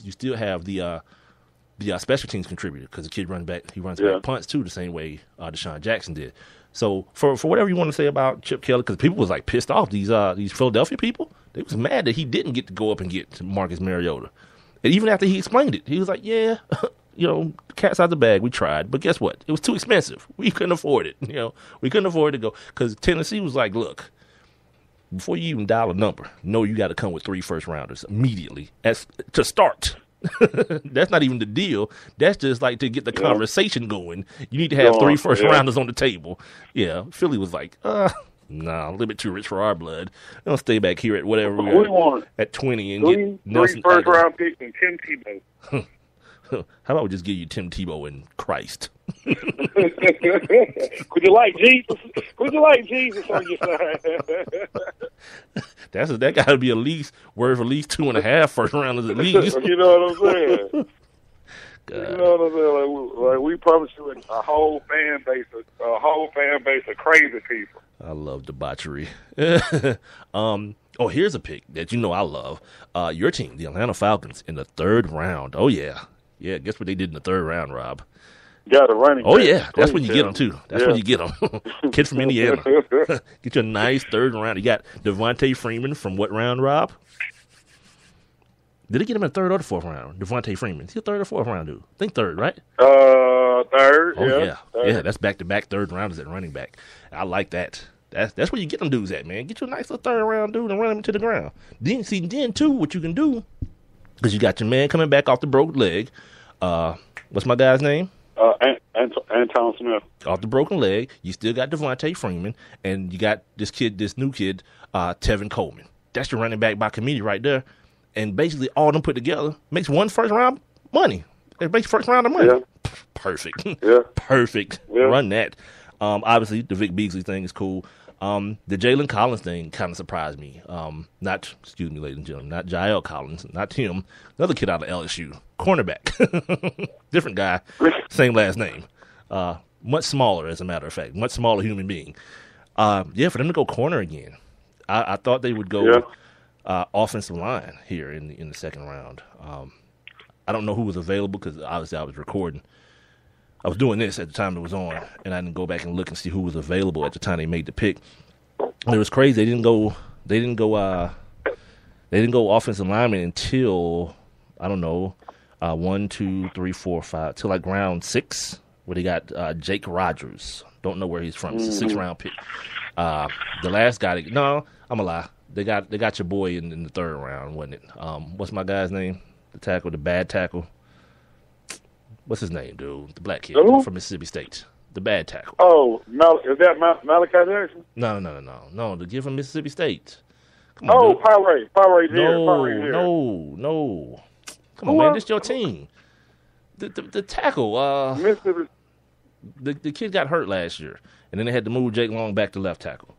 you still have the special teams contributor because the kid runs back punts too the same way Deshaun Jackson did. So for whatever you want to say about Chip Kelly, because people was like pissed off, these Philadelphia people, they was mad that he didn't get to go up and get Marcus Mariota. And even after he explained it, he was like, yeah, cat's out the bag. We tried. But guess what? It was too expensive. We couldn't afford it. We couldn't afford to go. Because Tennessee was like, look, before you even dial a number, you got to come with 3 first-rounders immediately to start. That's not even the deal. That's just like to get the conversation going. You need to have 3 first-rounders on the table. Yeah, Philly was like, nah, a little bit too rich for our blood. I'll stay back here at whatever we want at 20 and get Nelson 3 first-round picks and Tim Tebow. How about we just give you Tim Tebow and Christ? Could you like Jesus? Could you like Jesus on your side? That got to be worth at least 2.5 first rounders at least. You know what I'm saying? God. You know what I'm saying? Like we promised you a whole fan base of crazy people. I love debauchery. Here's a pick that I love. Your team, the Atlanta Falcons, in the 3rd round. Oh yeah. Yeah, guess what they did in the 3rd round, Rob? Got a running back. Oh, yeah. That's when you get them, too. That's when you get them. Kid from Indiana. Get you a nice 3rd round. You got Devontae Freeman from what round, Rob? Did they get him in the 3rd or the 4th round? Devontae Freeman. Is he a 3rd or 4th round dude? I think 3rd, right? 3rd, oh, yeah. Third. Yeah, that's back-to-back 3rd rounders at running back. I like that. That's where you get them dudes at, man. Get you a nice little 3rd round dude and run him to the ground. Then, too, what you can do, because you got your man coming back off the broke leg. What's my guy's name? Anton Smith. Off the broken leg. You still got Devontae Freeman, and you got this new kid, Tevin Coleman. That's your running back by committee right there. And basically all of them put together makes 1 first round money. It makes first round of money. Yeah. Perfect. Yeah. Perfect. Yeah. Run that. Obviously, the Vic Beasley thing is cool. The Jalen Collins thing kind of surprised me. Excuse me, ladies and gentlemen, not Jael Collins, not him. Another kid out of LSU, cornerback, different guy, same last name. Much smaller, as a matter of fact, much smaller human being. For them to go corner again, I thought they would go offensive line here in the 2nd round. I don't know who was available because obviously I was recording. I was doing this at the time it was on, and I didn't go back and look and see who was available at the time they made the pick. And it was crazy. They didn't go offensive lineman until I don't know, 1, 2, 3, 4, 5 till like round 6, where they got Jake Rogers. Don't know where he's from. It's a 6th round pick. The last guy. I'm gonna lie. They got your boy in the 3rd round, wasn't it? What's my guy's name? The bad tackle. What's his name, dude? The black kid from Mississippi State. The bad tackle. Oh, is that Malachi Jackson? No. The kid from Mississippi State. Come on, dude. Pyre. No. Come on, man. This your team. The tackle. Mississippi. The kid got hurt last year, and then they had to move Jake Long back to left tackle.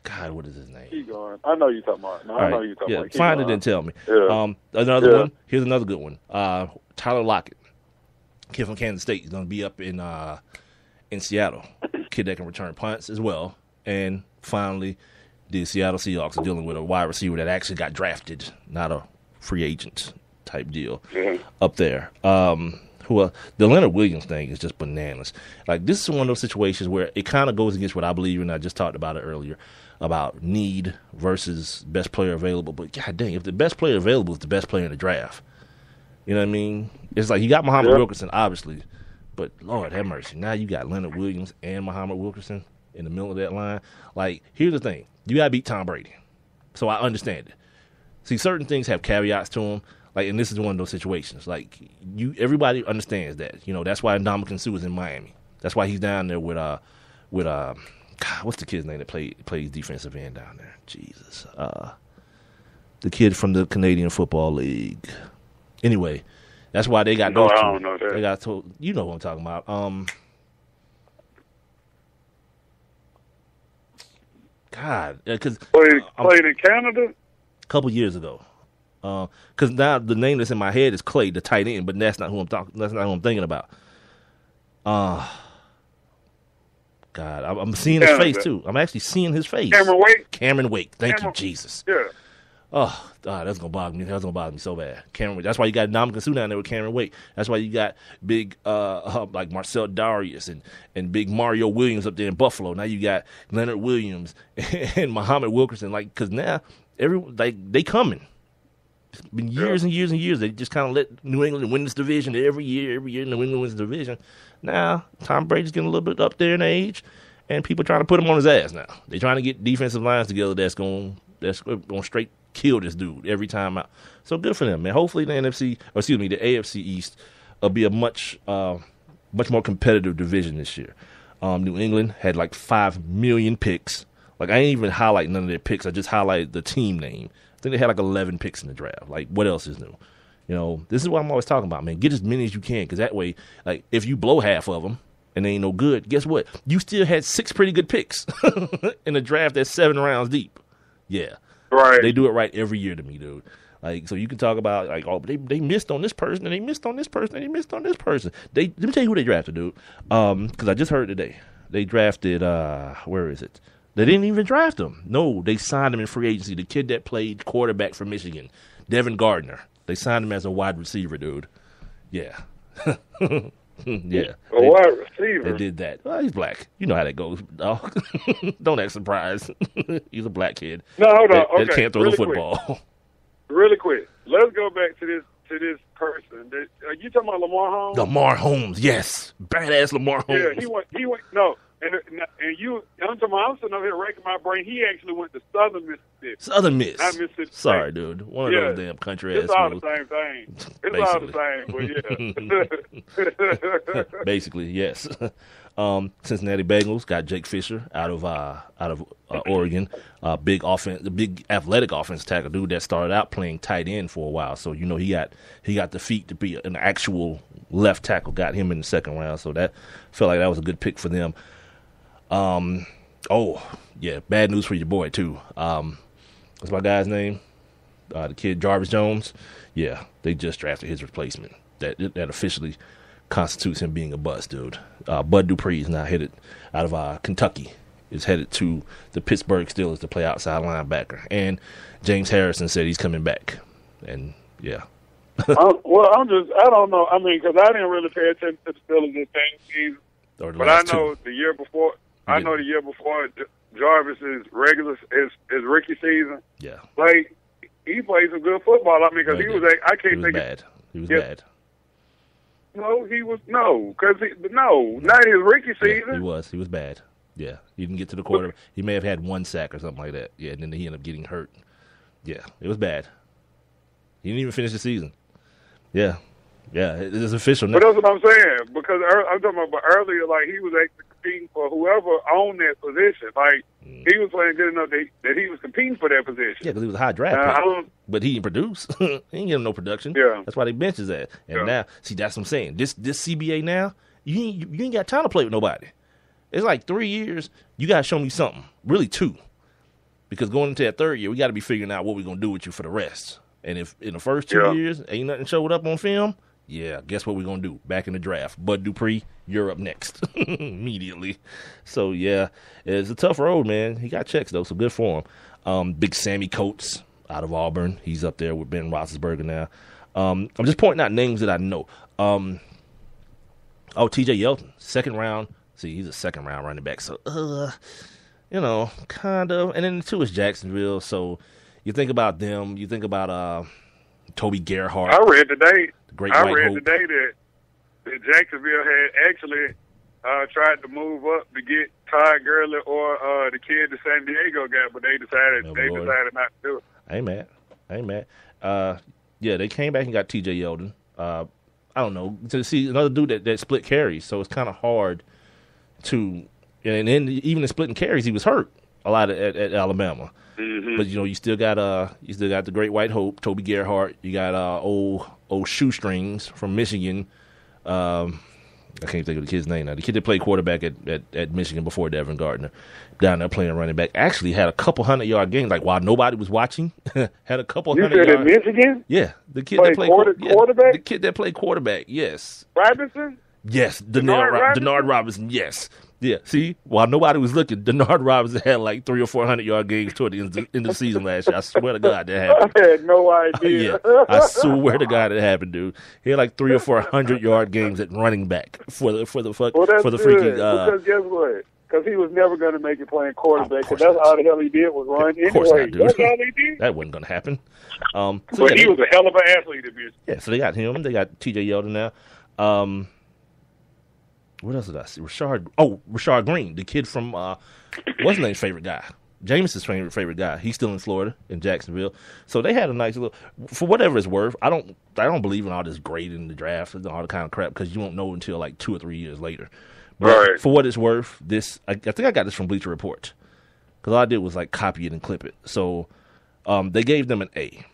God, what is his name? Keep going. I know you're talking about. I know you're talking about. Find it and tell me. Yeah. Another one. Here's another good one. Tyler Lockett, kid from Kansas State. He's going to be up in Seattle. Kid that can return punts as well. And finally, the Seattle Seahawks are dealing with a wide receiver that actually got drafted, not a free agent type deal up there. The Leonard Williams thing is just bananas. Like, this is one of those situations where it kind of goes against what I believe, and I just talked about it earlier, about need versus best player available. But, god dang, if the best player available is the best player in the draft, you know what I mean? It's like you got Muhammad Wilkerson, obviously, but Lord have mercy. Now you got Leonard Williams and Muhammad Wilkerson in the middle of that line. Like, here's the thing. You got to beat Tom Brady. So I understand it. See, certain things have caveats to them. Like, and this is one of those situations. Like, everybody understands that. You know, that's why Ndamukong Suh is in Miami. That's why he's down there with God, what's the kid's name that plays defensive end down there? Jesus. The kid from the Canadian Football League. Anyway, that's why they got those two. I don't know that. They got you know what I'm talking about. God, because played in Canada a couple years ago. Because now the name that's in my head is Clay, the tight end, but that's not who I'm talking. That's not who I'm thinking about. God, I'm seeing his face too. I'm actually seeing his face. Cameron Wake. Thank you, Jesus. Yeah. Oh, that's gonna bother me. That's gonna bother me so bad. Cameron, that's why you got Ndamukong Suh down there with Cameron Wake. That's why you got big like Marcel Darius and big Mario Williams up there in Buffalo. Now you got Leonard Williams and Muhammad Wilkerson. Like, because now they coming. It's been years and years and years. They just kind of let New England win this division every year. Every year New England wins the division. Now Tom Brady's getting a little bit up there in age, and people trying to put him on his ass now. They're trying to get defensive lines together that's going straight kill this dude every time out. So good for them, man. Hopefully the AFC East will be a much more competitive division this year. New England had like 5 million picks. Like, I ain't even highlight none of their picks. I just highlighted the team name. I think they had like 11 picks in the draft. Like, what else is new? You know, this is what I'm always talking about, man. Get as many as you can, because that way, like, if you blow half of them and they ain't no good, guess what? You still had 6 pretty good picks in a draft that's 7 rounds deep. Yeah. Right. They do it right every year to me, dude. Like, so you can talk about, like, oh, they missed on this person, and they missed on this person, and they missed on this person. Let me tell you who they drafted, dude. Because I just heard today. They drafted, where is it? They didn't even draft him. No, they signed him in free agency. The kid that played quarterback for Michigan, Devin Gardner. They signed him as a wide receiver, dude. Yeah. Yeah. A wide receiver? They did that. Well, he's black. You know how that goes, dog. Don't act surprised. He's a black kid. No, hold on. That can't throw the football. Really quick. Let's go back to this person. Are you talking about Lamar Holmes? Lamar Holmes, yes. Badass Lamar Holmes. Yeah, he went, no. And I'm sitting over here racking my brain. He actually went to Southern Mississippi. Southern Miss. Not Mississippi. Sorry, dude. One of those damn country ass It's all schools. the same thing. It's all the same, but yeah. Basically, yes. Cincinnati Bengals got Jake Fisher out of Oregon. Big athletic offensive tackle, dude that started out playing tight end for a while. So you know he got the feet to be an actual left tackle. Got him in the second round. So that felt like that was a good pick for them. Oh yeah, bad news for your boy too. What's my guy's name? The kid Jarvis Jones. Yeah, they just drafted his replacement. That officially constitutes him being a bust, dude. Bud Dupree is now headed out of Kentucky. Is headed to the Pittsburgh Steelers to play outside linebacker. And James Harrison said he's coming back. And yeah. I don't know. I mean, because I didn't really pay attention to the Steelers this season. But I know the year before. Jarvis's his rookie season. Yeah. Like, he played some good football. I mean, because he was bad. He was bad. No, not his rookie season. Yeah, he was bad. Yeah, he didn't get to the quarterback. He may have had 1 sack or something like that. Yeah, and then he ended up getting hurt. Yeah, it was bad. He didn't even finish the season. Yeah, it is official now. But that's what I'm saying, because I'm talking about earlier, like, he was actually competing for whoever owned that position. Like, he was playing good enough that he was competing for that position. Yeah, because he was a high draft pick. But he didn't produce. He didn't give him no production. Yeah. That's why they bench his ass. And now, see, that's what I'm saying. This CBA now, you ain't got time to play with nobody. It's like 3 years, you got to show me something. Really 2. Because going into that 3rd year, we got to be figuring out what we're going to do with you for the rest. And if in the first 2 years ain't nothing showed up on film, yeah, guess what we're going to do? Back in the draft. Bud Dupree, you're up next. Immediately. So, yeah, it's a tough road, man. He got checks, though, so good for him. Big Sammy Coates out of Auburn. He's up there with Ben Roethlisberger now. I'm just pointing out names that I know. T.J. Yeldon, 2nd round. See, he's a 2nd round running back. So, kind of. And then the 2 is Jacksonville. So, you think about them. You think about Toby Gerhart. I read today that Jacksonville had actually tried to move up to get Todd Gurley or the kid that San Diego got, but they decided not to do it. I ain't mad. Yeah, they came back and got T.J. Yeldon. I don't know, to see another dude that split carries, so it's kind of hard to. And then even in splitting carries, he was hurt a lot at Alabama. Mm-hmm. But you still got the Great White Hope, Toby Gerhart. You got old Shoestrings from Michigan. I can't think of the kid's name now. The kid that played quarterback at Michigan before Devin Gardner, down there playing running back, actually had a couple 100-yard games. Like while nobody was watching, had a couple 100 yards. You said at Michigan? Yeah, the kid that played quarterback. The kid that played quarterback. Yes. Robinson. Yes, Denard Robinson. Yes, Yeah, see, while nobody was looking, Denard Robinson had like 300 or 400-yard games toward the end of the season last year. I swear to God that happened. I had no idea. Yeah, I swear to God it happened, dude. He had like 300 or 400-yard games at running back for the freaking. Because guess what? Because he was never going to make it playing quarterback. Because that's all the hell he did was run anyway. Not, dude. That's all he did. That wasn't going to happen. But he was a hell of an athlete, Yeah, so they got him. They got T.J. Yeldon now. What else did I see? Rashard Green, the kid from what's his name's favorite guy? Jameson's favorite guy. He's still in Florida, in Jacksonville. So they had a nice little, for whatever it's worth. I don't believe in all this grading in the draft and all the kind of crap because you won't know until like 2 or 3 years later. But right. For what it's worth, I think I got this from Bleacher Report because all I did was like copy it and clip it. So they gave them an A.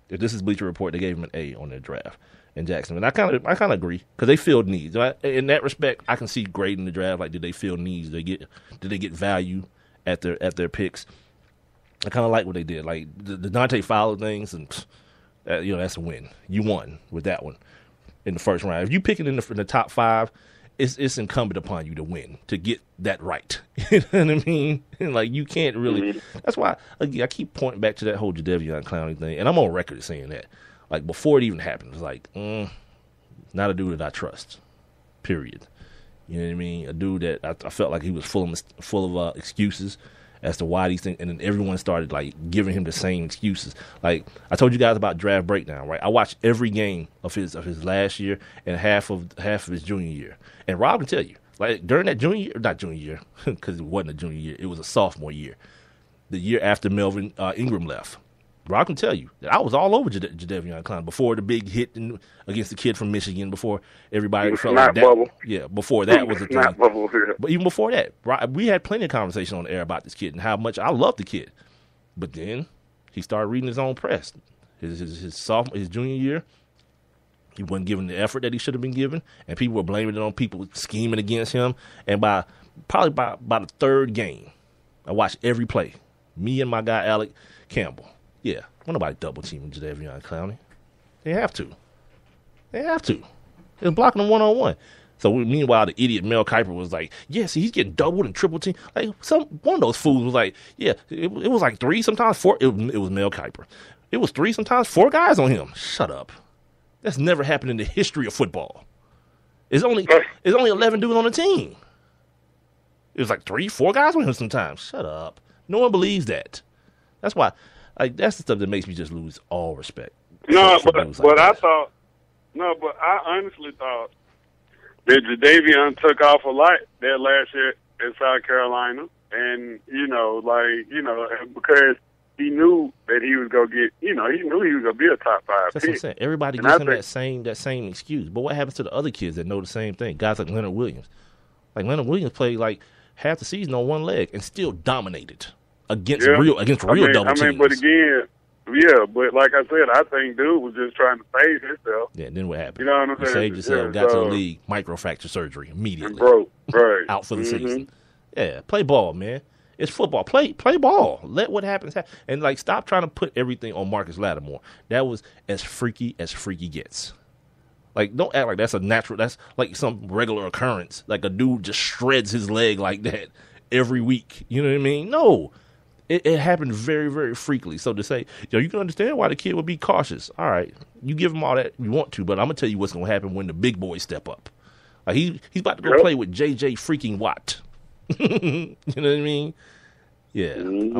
If this is Bleacher Report, they gave them an A on their draft in Jacksonville. And I kind of agree because they filled needs. Right? In that respect, I can see grading the draft. Like, did they fill needs? Did they get value at their picks? I kind of like what they did. Like the Dante Fowler things, and that's a win. You won with that one in the first round. If you pick it in the top 5, it's incumbent upon you to win, to get that right. You know what I mean? And like, you can't really. Mm-hmm. That's why I keep pointing back to that whole Jadeveon Clowney thing, and I'm on record saying that. Like, before it even happened, it was like, not a dude that I trust, period. You know what I mean? A dude that I felt like he was full of excuses as to why these things, and then everyone started, like, giving him the same excuses. Like, I told you guys about Draft Breakdown, right? I watched every game of his last year and half of his junior year. And Rob can tell you, like, during that not junior year, because it wasn't a junior year, it was a sophomore year, the year after Melvin Ingram left. Rob can tell you that I was all over Jadeveon Clowney before the big hit against the kid from Michigan, before everybody felt like that. Bubble. Yeah, before that was a thing. Not bubble. But even before that, we had plenty of conversation on the air about this kid and how much I love the kid. But then he started reading his own press. His junior year, he wasn't given the effort that he should have been given, and people were blaming it on people scheming against him. And by the third game, I watched every play. Me and my guy Alec Campbell. Yeah, well, nobody double teaming Jadeveon Clowney. They have to. They're blocking him 1-on-1. So meanwhile, the idiot Mel Kiper was like, "Yeah, see, he's getting doubled and triple teamed." Like one of those fools was like, "Yeah, it was like 3, sometimes 4." It was Mel Kiper. It was 3, sometimes 4 guys on him. Shut up. That's never happened in the history of football. It's only 11 dudes on the team. It was like 3, 4 guys on him sometimes. Shut up. No one believes that. That's why. Like, that's the stuff that makes me just lose all respect. I honestly thought that Jadeveon took off a lot that last year in South Carolina, and because he knew that he was gonna get, he knew he was gonna be a top 5 That's pick. What I'm saying. Everybody gives him that same excuse, but what happens to the other kids that know the same thing? Guys like Leonard Williams. Like, Leonard Williams played like half the season on one leg and still dominated. Against real double teams. But again, but like I said, I think dude was just trying to save himself. Yeah, then what happened? You know what I'm saying? Saved yourself, got to the league, microfracture surgery immediately. Broke, right. Out for the season. Yeah, play ball, man. It's football. Play ball. Let what happens happen. And, like, stop trying to put everything on Marcus Lattimore. That was as freaky gets. Like, don't act like that's a natural, that's like some regular occurrence. Like, a dude just shreds his leg like that every week. You know what I mean? No. It happened very, very frequently. So to say, you can understand why the kid would be cautious. All right, you give him all that you want to, but I'm going to tell you what's going to happen when the big boys step up. Like, he's about to go play with J.J. freaking Watt. You know what I mean? Yeah, mm-hmm.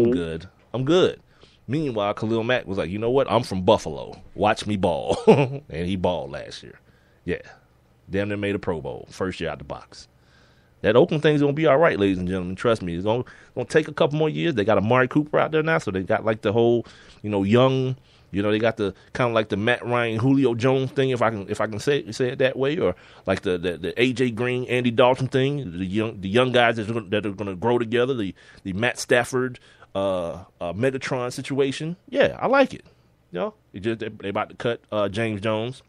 I'm good. Meanwhile, Khalil Mack was like, you know what? I'm from Buffalo. Watch me ball. And he balled last year. Yeah. Damn near made a Pro Bowl. First year out the box. That Oakland thing's going to be all right, ladies and gentlemen. Trust me. It's going to take a couple more years. They got Amari Cooper out there now, so they got like the whole, young, they got the kind of like the Matt Ryan, Julio Jones thing, if I can say it that way, or like the A.J. Green, Andy Dalton thing, the young guys that are going to grow together, the Matt Stafford, Megatron situation. Yeah, I like it. They about to cut James Jones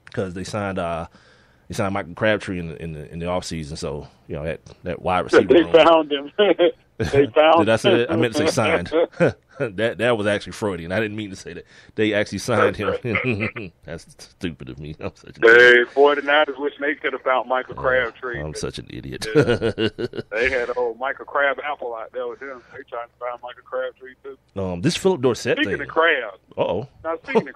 because they signed Michael Crabtree in the offseason, so that wide receiver. They found him. They found. Did I say that? I meant to say signed. that was actually Freudian. I didn't mean to say that. They actually signed him. That's stupid of me. I'm such an idiot. 49ers wish they could have found Michael Crabtree. I'm such an idiot. They had old Michael Crab Apple out there with them. They trying to find Michael Crabtree too. This Philip Dorsett Speaking thing. of crab. Uh-oh. Now, speaking of